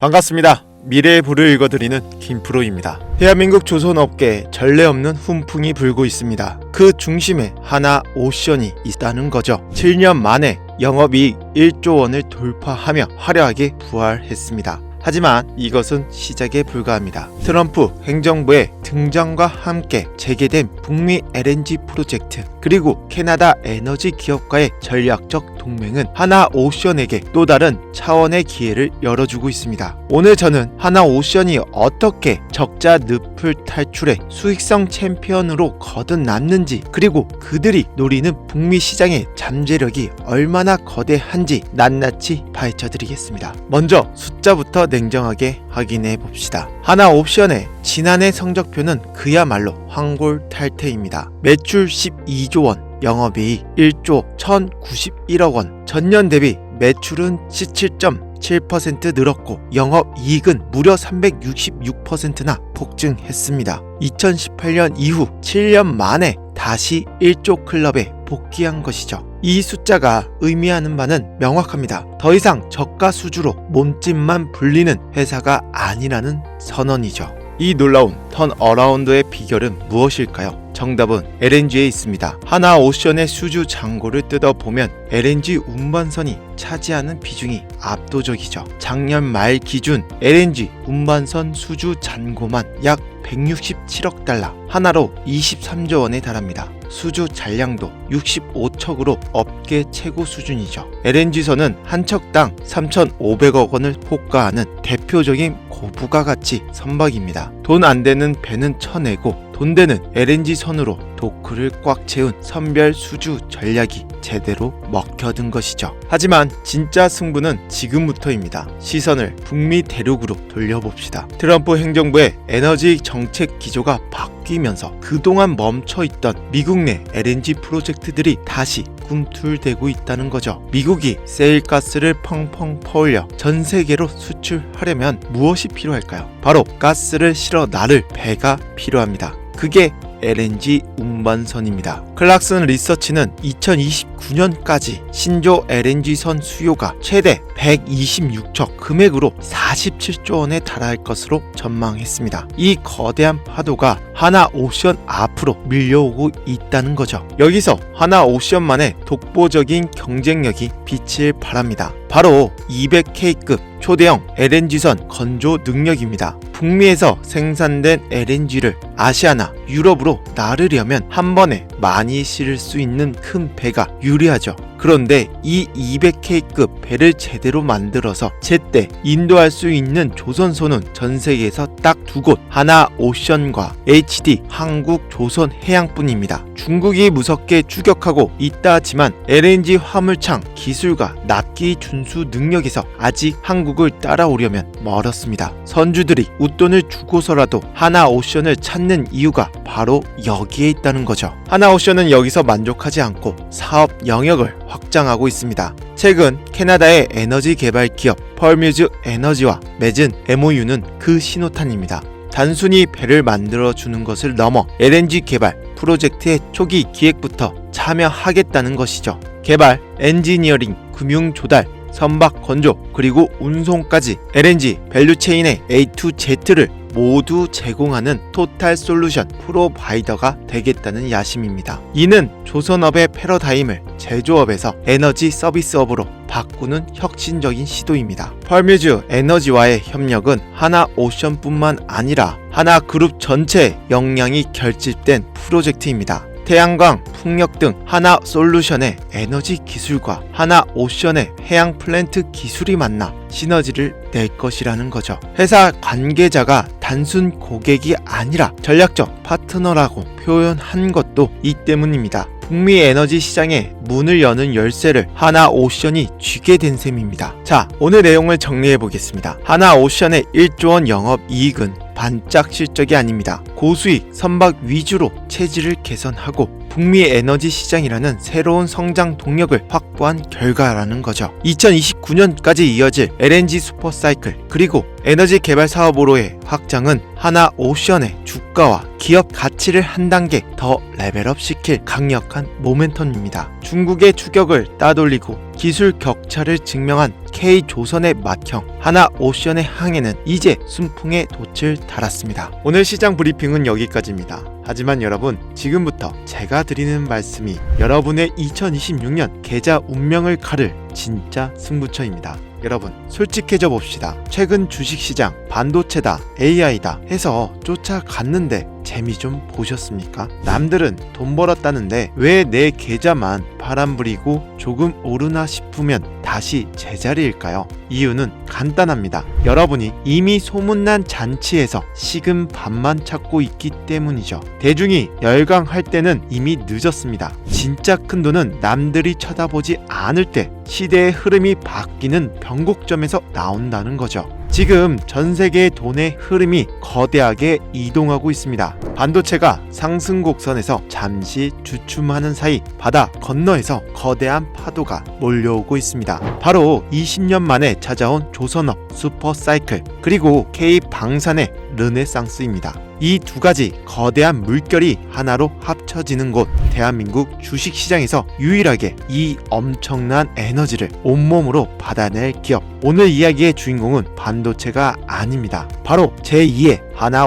반갑습니다. 미래의 불을 읽어드리는 김프로입니다. 대한민국 조선업계에 전례 없는 훈풍이 불고 있습니다. 그 중심에 하나오션이 있다는 거죠. 7년 만에 영업이익 1조 원을 돌파하며 화려하게 부활했습니다. 하지만 이것은 시작에 불과합니다. 트럼프 행정부의 등장과 함께 재개된 북미 LNG 프로젝트 그리고 캐나다 에너지 기업과의 전략적 동맹은 하나오션에게 또 다른 차원의 기회를 열어주고 있습니다. 오늘 저는 하나오션이 어떻게 적자 늪을 탈출해 수익성 챔피언으로 거듭났는지 그리고 그들이 노리는 북미 시장의 잠재력이 얼마나 거대한지 낱낱이 파헤쳐드리겠습니다. 먼저 숫자부터 냉정하게 확인해 봅시다. 하나옵션의 지난해 성적표는 그야말로 황골탈퇴입니다. 매출 12조 원, 영업이익 1조 1,091억 원, 전년 대비 매출은 17.7% 늘었고 영업이익은 무려 366%나 폭증했습니다. 2018년 이후 7년 만에 다시 1조 클럽에 복귀한 것이죠. 이 숫자가 의미하는 바는 명확합니다. 더 이상 저가 수주로 몸집만 불리는 회사가 아니라는 선언이죠. 이 놀라운 턴어라운드의 비결은 무엇일까요? 정답은 LNG에 있습니다. 하나오션의 수주 잔고를 뜯어보면 LNG 운반선이 차지하는 비중이 압도적이죠. 작년 말 기준 LNG 운반선 수주 잔고만 약 167억 달러, 하나로 23조 원에 달합니다. 수주 잔량도 65척으로 업계 최고 수준이죠. LNG선은 한 척당 3,500억 원을 호가하는 대표적인 고부가가치 선박입니다. 돈 안 되는 배는 쳐내고 돈 되는 LNG선으로 도크를 꽉 채운 선별 수주 전략이 제대로 먹혀든 것이죠. 하지만 진짜 승부는 지금부터입니다. 시선을 북미 대륙으로 돌려봅시다. 트럼프 행정부의 에너지 정책 기조가 바뀌면서 그동안 멈춰있던 미국 내 LNG 프로젝트들이 다시 꿈틀대고 있다는 거죠. 미국이 세일가스를 펑펑 퍼올려 전 세계로 수출하려면 무엇이 필요할까요? 바로 가스를 실어 나를 배가 필요합니다. 그게 LNG 운반선입니다. 클락슨 리서치는 2029년까지 신조 LNG선 수요가 최대 126척 금액으로 47조 원에 달할 것으로 전망했습니다. 이 거대한 파도가 하나오션 앞으로 밀려오고 있다는 거죠. 여기서 하나오션만의 독보적인 경쟁력이 빛을 발합니다. 바로 200K급 초대형 LNG선 건조 능력입니다. 북미에서 생산된 LNG를 아시아나 유럽으로 나르려면 한 번에 많이 실을 수 있는 큰 배가 유리하죠. 그런데 이 200K급 배를 제대로 만들어서 제때 인도할 수 있는 조선소는 전 세계에서 딱 두 곳, 하나오션과 HD 한국조선해양뿐입니다. 중국이 무섭게 추격하고 있다 하지만 LNG 화물창 기술과 납기 준수 능력에서 아직 한국을 따라오려면 멀었습니다. 선주들이 웃돈을 주고서라도 하나오션을 찾는 이유가 바로 여기에 있다는 거죠. 하나오션은 여기서 만족하지 않고 사업 영역을 확장하고 있습니다. 최근 캐나다의 에너지 개발 기업 펄뮤즈 에너지와 맺은 MOU는 그 신호탄입니다. 단순히 배를 만들어주는 것을 넘어 LNG 개발 프로젝트의 초기 기획부터 참여하겠다는 것이죠. 개발, 엔지니어링, 금융 조달, 선박 건조, 그리고 운송까지 LNG 밸류체인의 A to Z를 모두 제공하는 토탈 솔루션 프로바이더가 되겠다는 야심입니다. 이는 조선업의 패러다임을 제조업에서 에너지 서비스업으로 바꾸는 혁신적인 시도입니다. 펄뮤즈 에너지와의 협력은 하나오션뿐만 아니라 하나그룹 전체의 역량이 결집된 프로젝트입니다. 태양광, 풍력 등 하나솔루션의 에너지 기술과 하나오션의 해양 플랜트 기술이 만나 시너지를 낼 것이라는 거죠. 회사 관계자가 단순 고객이 아니라 전략적 파트너라고 표현한 것도 이 때문입니다. 북미 에너지 시장에 문을 여는 열쇠를 하나오션이 쥐게 된 셈입니다. 자, 오늘 내용을 정리해 보겠습니다. 하나오션의 1조 원 영업이익은 반짝 실적이 아닙니다. 고수익 선박 위주로 체질을 개선하고 북미 에너지 시장이라는 새로운 성장 동력을 확보한 결과라는 거죠. 2029년까지 이어질 LNG 슈퍼사이클 그리고 에너지 개발 사업으로의 확장은 하나오션의 주가와 기업 가치를 한 단계 더 레벨업 시킬 강력한 모멘텀입니다. 중국의 추격을 따돌리고 기술 격차를 증명한 K조선의 맏형 하나오션의 항해는 이제 순풍의 돛을 달았습니다. 오늘 시장 브리핑은 여기까지입니다. 하지만 여러분, 지금부터 제가 드리는 말씀이 여러분의 2026년 계좌 운명을 가를 진짜 승부처입니다. 여러분, 솔직해져 봅시다. 최근 주식시장 반도체다, AI다 해서 쫓아갔는데 재미 좀 보셨습니까? 남들은 돈 벌었다는데 왜 내 계좌만 바람 부리고 조금 오르나 싶으면 다시 제자리일까요? 이유는 간단합니다. 여러분이 이미 소문난 잔치에서 식은 밥만 찾고 있기 때문이죠. 대중이 열광할 때는 이미 늦었습니다. 진짜 큰 돈은 남들이 쳐다보지 않을 때 시대의 흐름이 바뀌는 변곡점에서 나온다는 거죠. 지금 전 세계의 돈의 흐름이 거대하게 이동하고 있습니다. 반도체가 상승 곡선에서 잠시 주춤하는 사이 바다 건너에서 거대한 파도가 몰려오고 있습니다. 바로 20년 만에 찾아온 조선업 슈퍼사이클, 그리고 K방산의 르네상스입니다. 이 두 가지 거대한 물결이 하나로 합쳐지는 곳, 대한민국 주식시장에서 유일하게 이 엄청난 에너지를 온몸으로 받아낼 기업. 오늘 이야기의 주인공은 반도체가 아닙니다. 바로 제2의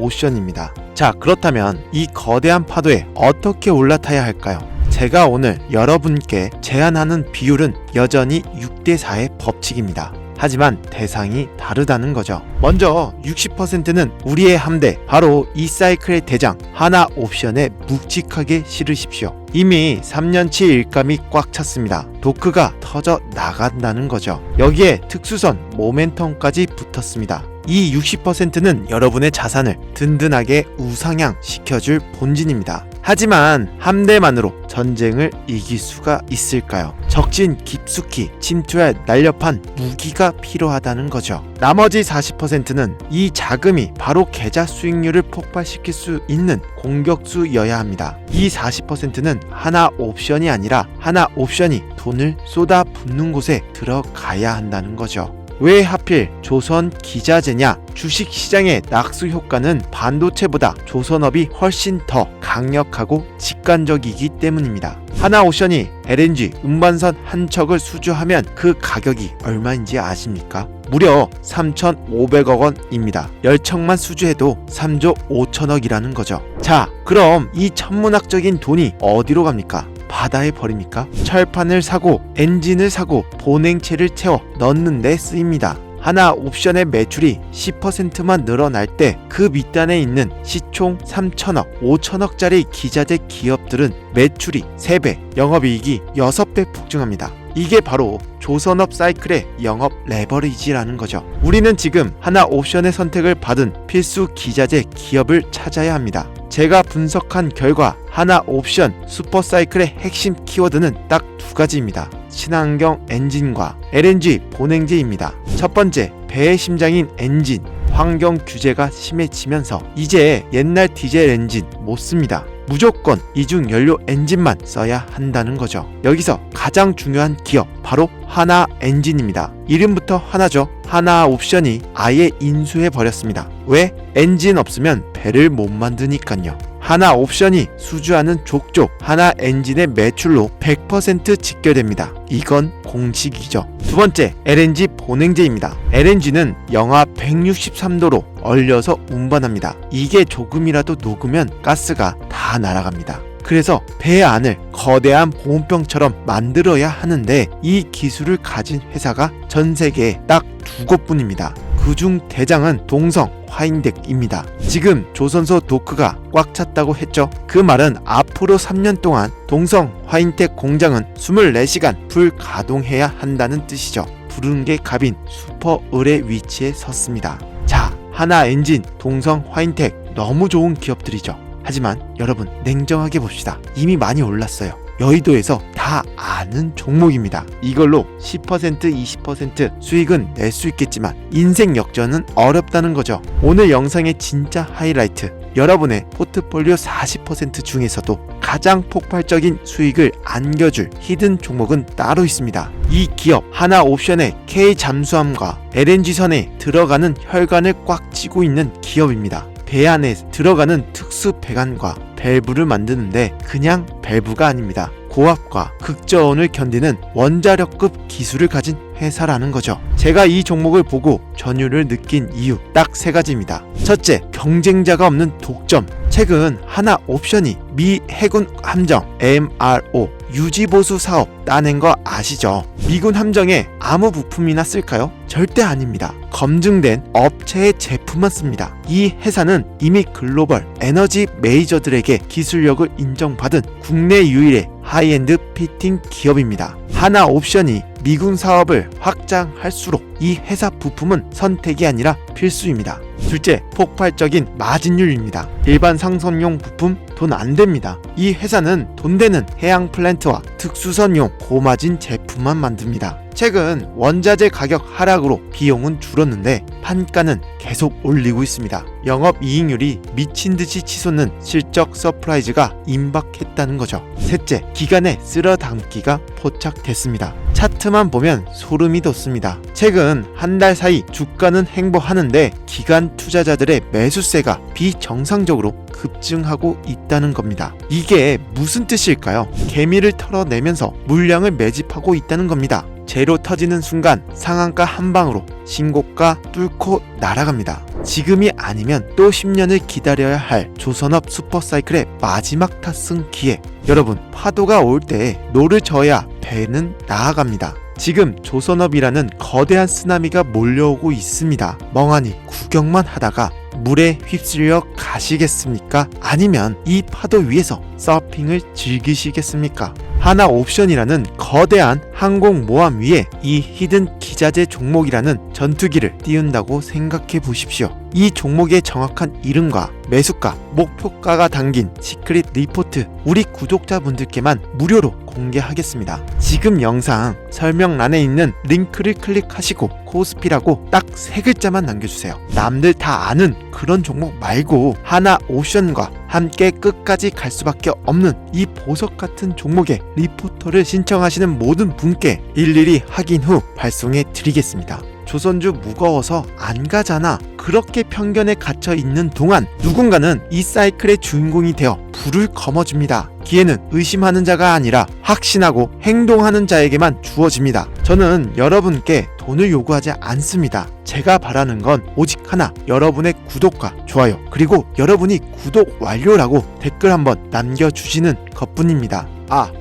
하나오션입니다. 자, 그렇다면 이 거대한 파도에 어떻게 올라타야 할까요? 제가 오늘 여러분께 제안하는 비율은 여전히 6대4의 법칙입니다. 하지만 대상이 다르다는 거죠. 먼저 60%는 우리의 함대, 바로 이 사이클의 대장 하나옵션에 묵직하게 실으십시오. 이미 3년치 일감이 꽉 찼습니다. 도크가 터져 나간다는 거죠. 여기에 특수선 모멘텀까지 붙었습니다. 이 60%는 여러분의 자산을 든든하게 우상향 시켜줄 본진입니다. 하지만 함대만으로 전쟁을 이길 수가 있을까요? 적진 깊숙이 침투할 날렵한 무기가 필요하다는 거죠. 나머지 40%는 이 자금이 바로 계좌 수익률을 폭발시킬 수 있는 공격수여야 합니다. 이 40%는 하나 옵션이 아니라 하나 옵션이 돈을 쏟아붓는 곳에 들어가야 한다는 거죠. 왜 하필 조선 기자재냐? 주식시장의 낙수 효과는 반도체보다 조선업이 훨씬 더 강력하고 직관적이기 때문입니다. 하나오션이 LNG 운반선 한 척을 수주하면 그 가격이 얼마인지 아십니까? 무려 3,500억 원입니다. 10척만 수주해도 3조 5천억이라는 거죠. 자, 그럼 이 천문학적인 돈이 어디로 갑니까? 바다에 버립니까? 철판을 사고 엔진을 사고 보냉체를 채워 넣는 데 쓰입니다. 하나 옵션의 매출이 10%만 늘어날 때 그 밑단에 있는 시총 3천억, 5천억짜리 기자재 기업들은 매출이 3배, 영업이익이 6배 폭증합니다. 이게 바로 조선업 사이클의 영업 레버리지라는 거죠. 우리는 지금 하나 옵션의 선택을 받은 필수 기자재 기업을 찾아야 합니다. 제가 분석한 결과 하나 옵션 슈퍼사이클의 핵심 키워드는 딱 두 가지입니다. 친환경 엔진과 LNG 보냉제입니다. 첫 번째, 배의 심장인 엔진. 환경 규제가 심해지면서 이제 옛날 디젤 엔진 못 씁니다. 무조건 이중 연료 엔진만 써야 한다는 거죠. 여기서 가장 중요한 기업, 바로 하나 엔진입니다. 이름부터 하나죠. 하나 옵션이 아예 인수해 버렸습니다. 왜? 엔진 없으면 배를 못 만드니까요. 하나 옵션이 수주하는 족족 하나 엔진의 매출로 100% 직결됩니다. 이건 공식이죠. 두 번째, LNG 보냉제입니다. LNG는 영하 163도로 얼려서 운반합니다. 이게 조금이라도 녹으면 가스가 다 날아갑니다. 그래서 배 안을 거대한 보온병처럼 만들어야 하는데 이 기술을 가진 회사가 전 세계에 딱 2곳뿐입니다. 그중 대장은 동성 화인덱입니다. 지금 조선소 도크가 꽉 찼다고 했죠. 그 말은 앞으로 3년 동안 동성 화인덱 공장은 24시간 불가동해야 한다는 뜻이죠. 부른 게 갑인 슈퍼을의 위치에 섰습니다. 자, 하나 엔진, 동성 화인텍 너무 좋은 기업들이죠. 하지만 여러분, 냉정하게 봅시다. 이미 많이 올랐어요. 여의도에서 다 아는 종목입니다. 이걸로 10%, 20% 수익은 낼 수 있겠지만 인생 역전은 어렵다는 거죠. 오늘 영상의 진짜 하이라이트, 여러분의 포트폴리오 40% 중에서도 가장 폭발적인 수익을 안겨줄 히든 종목은 따로 있습니다. 이 기업 하나 옵션의 K 잠수함과 LNG선에 들어가는 혈관을 꽉 쥐고 있는 기업입니다. 배 안에 들어가는 특수 배관과 밸브를 만드는데 그냥 밸브가 아닙니다. 고압과 극저온을 견디는 원자력급 기술을 가진 회사라는 거죠. 제가 이 종목을 보고 전율을 느낀 이유 딱 3가지입니다. 첫째, 경쟁자가 없는 독점. 최근 하나옵션이 미 해군 함정 MRO 유지보수 사업 따낸 거 아시죠? 미군 함정에 아무 부품이나 쓸까요? 절대 아닙니다. 검증된 업체의 제품만 씁니다. 이 회사는 이미 글로벌 에너지 메이저들에게 기술력을 인정받은 국내 유일의 하이엔드 피팅 기업입니다. 하나옵션이 미군 사업을 확장할수록 이 회사 부품은 선택이 아니라 필수입니다. 둘째, 폭발적인 마진율입니다. 일반 상선용 부품 돈 안 됩니다. 이 회사는 돈 되는 해양 플랜트와 특수선용 고마진 제품만 만듭니다. 최근 원자재 가격 하락으로 비용은 줄었는데 판가는 계속 올리고 있습니다. 영업이익률이 미친듯이 치솟는 실적 서프라이즈가 임박했다는 거죠. 셋째, 기간의 쓸어담기가 포착됐습니다. 차트만 보면 소름이 돋습니다. 최근 한 달 사이 주가는 횡보하는데 기관 투자자들의 매수세가 비정상적으로 급증하고 있다는 겁니다. 이게 무슨 뜻일까요? 개미를 털어내면서 물량을 매집하고 있다는 겁니다. 제로 터지는 순간 상한가 한 방으로 신고가 뚫고 날아갑니다. 지금이 아니면 또 10년을 기다려야 할 조선업 슈퍼사이클의 마지막 탑승 기회. 여러분, 파도가 올 때 노를 저어야 배는 나아갑니다. 지금 조선업이라는 거대한 쓰나미가 몰려오고 있습니다. 멍하니 구경만 하다가 물에 휩쓸려 가시겠습니까? 아니면 이 파도 위에서 서핑을 즐기시겠습니까? 하나옵션이라는 거대한 항공모함 위에 이 히든 기자재 종목이라는 전투기를 띄운다고 생각해 보십시오. 이 종목의 정확한 이름과 매수가, 목표가가 담긴 시크릿 리포트 우리 구독자분들께만 무료로 공개하겠습니다. 지금 영상 설명란에 있는 링크를 클릭하시고 코스피라고 딱 3글자만 남겨주세요. 남들 다 아는 그런 종목 말고 하나옵션과 함께 끝까지 갈 수밖에 없는 이 보석 같은 종목의 리포터를 신청하시는 모든 분께 일일이 확인 후 발송해 드리겠습니다. 조선주 무거워서 안 가잖아. 그렇게 편견에 갇혀 있는 동안 누군가는 이 사이클의 주인공이 되어 불을 거머쥡니다. 기회는 의심하는 자가 아니라 확신하고 행동하는 자에게만 주어집니다. 저는 여러분께 돈을 요구하지 않습니다. 제가 바라는 건 오직 하나, 여러분의 구독과 좋아요, 그리고 여러분이 구독 완료라고 댓글 한번 남겨주시는 것뿐입니다.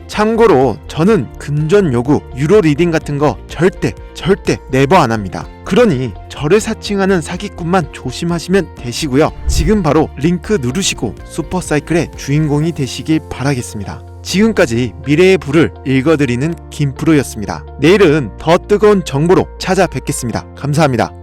참고로 저는 금전 요구, 유로 리딩 같은 거 절대 네버 안 합니다. 그러니 저를 사칭하는 사기꾼만 조심하시면 되시고요. 지금 바로 링크 누르시고 슈퍼사이클의 주인공이 되시길 바라겠습니다. 지금까지 미래의 불을 읽어드리는 김프로였습니다. 내일은 더 뜨거운 정보로 찾아뵙겠습니다. 감사합니다.